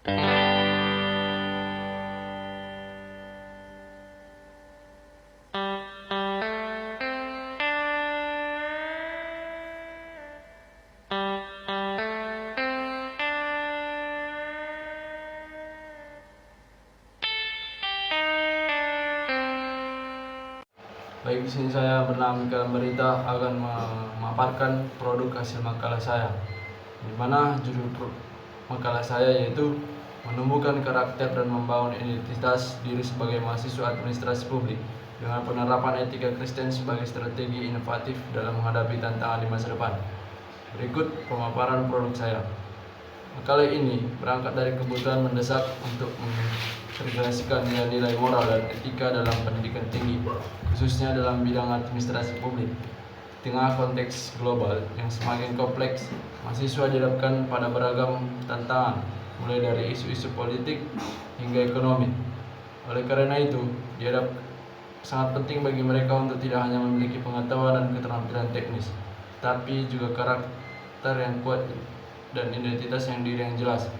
Baik, di sini saya bernama Mikael Berita akan memaparkan produk hasil makalah saya, di mana judul makalah saya yaitu menumbuhkan karakter dan membangun identitas diri sebagai mahasiswa administrasi publik dengan penerapan etika Kristen sebagai strategi inovatif dalam menghadapi tantangan di masa depan. Berikut pemaparan produk saya. Makalah ini berangkat dari kebutuhan mendesak untuk mengintegrasikan nilai-nilai moral dan etika dalam pendidikan tinggi, khususnya dalam bidang administrasi publik. Di tengah konteks global yang semakin kompleks, mahasiswa dihadapkan pada beragam tantangan, mulai dari isu-isu politik hingga ekonomi. Oleh karena itu, sangat penting bagi mereka untuk tidak hanya memiliki pengetahuan dan keterampilan teknis, tapi juga karakter yang kuat dan identitas diri yang jelas.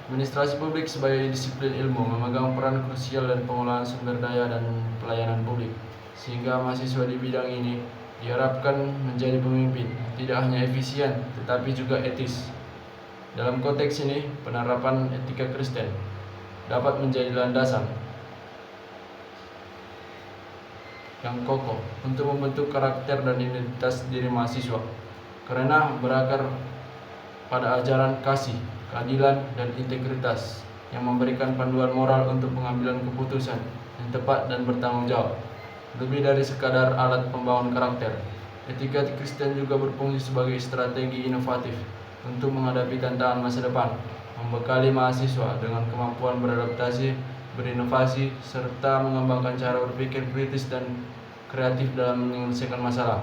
Administrasi publik sebagai disiplin ilmu memegang peran krusial dalam pengolahan sumber daya dan pelayanan publik, sehingga mahasiswa di bidang ini diharapkan menjadi pemimpin tidak hanya efisien tetapi juga etis. Dalam konteks ini, penerapan etika Kristen dapat menjadi landasan yang kokoh untuk membentuk karakter dan identitas diri mahasiswa, karena berakar pada ajaran kasih, keadilan, dan integritas yang memberikan panduan moral untuk pengambilan keputusan yang tepat dan bertanggung jawab. Lebih dari sekadar alat pembangun karakter, etika Kristen juga berfungsi sebagai strategi inovatif untuk menghadapi tantangan masa depan, membekali mahasiswa dengan kemampuan beradaptasi, berinovasi, serta mengembangkan cara berpikir kritis dan kreatif dalam menyelesaikan masalah.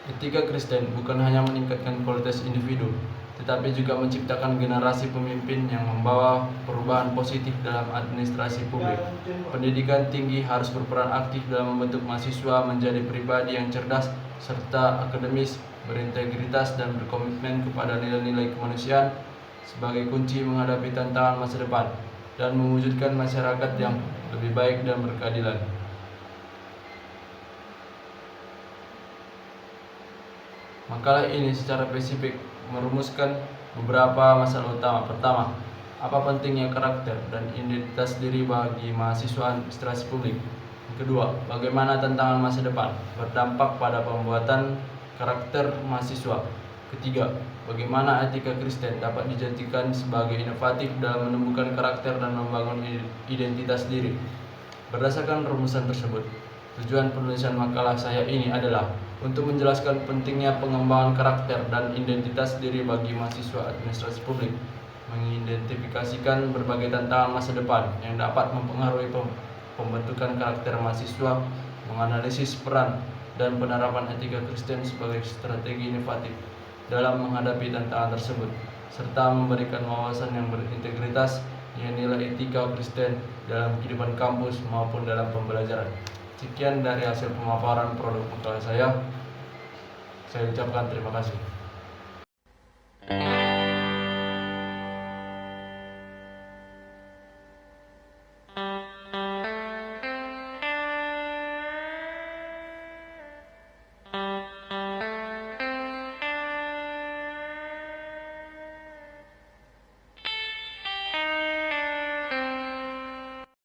Etika Kristen bukan hanya meningkatkan kualitas individu, tetapi juga menciptakan generasi pemimpin yang membawa perubahan positif dalam administrasi publik. Pendidikan tinggi harus berperan aktif dalam membentuk mahasiswa menjadi pribadi yang cerdas serta akademis, berintegritas dan berkomitmen kepada nilai-nilai kemanusiaan sebagai kunci menghadapi tantangan masa depan dan mewujudkan masyarakat yang lebih baik dan berkeadilan. Makalah ini secara spesifik merumuskan beberapa masalah utama. Pertama, apa pentingnya karakter dan identitas diri bagi mahasiswa administrasi publik? Kedua, bagaimana tantangan masa depan berdampak pada pembuatan karakter mahasiswa? Ketiga, bagaimana etika Kristen dapat dijadikan sebagai inovatif dalam menumbuhkan karakter dan membangun identitas diri? Berdasarkan rumusan tersebut, tujuan penulisan makalah saya ini adalah untuk menjelaskan pentingnya pengembangan karakter dan identitas diri bagi mahasiswa administrasi publik, mengidentifikasikan berbagai tantangan masa depan yang dapat mempengaruhi pembentukan karakter mahasiswa, menganalisis peran dan penerapan etika Kristen sebagai strategi inovatif dalam menghadapi tantangan tersebut, serta memberikan wawasan yang berintegritas nilai etika Kristen dalam kehidupan kampus maupun dalam pembelajaran. Sekian dari hasil pemaparan produk makalah saya. Saya ucapkan terima kasih.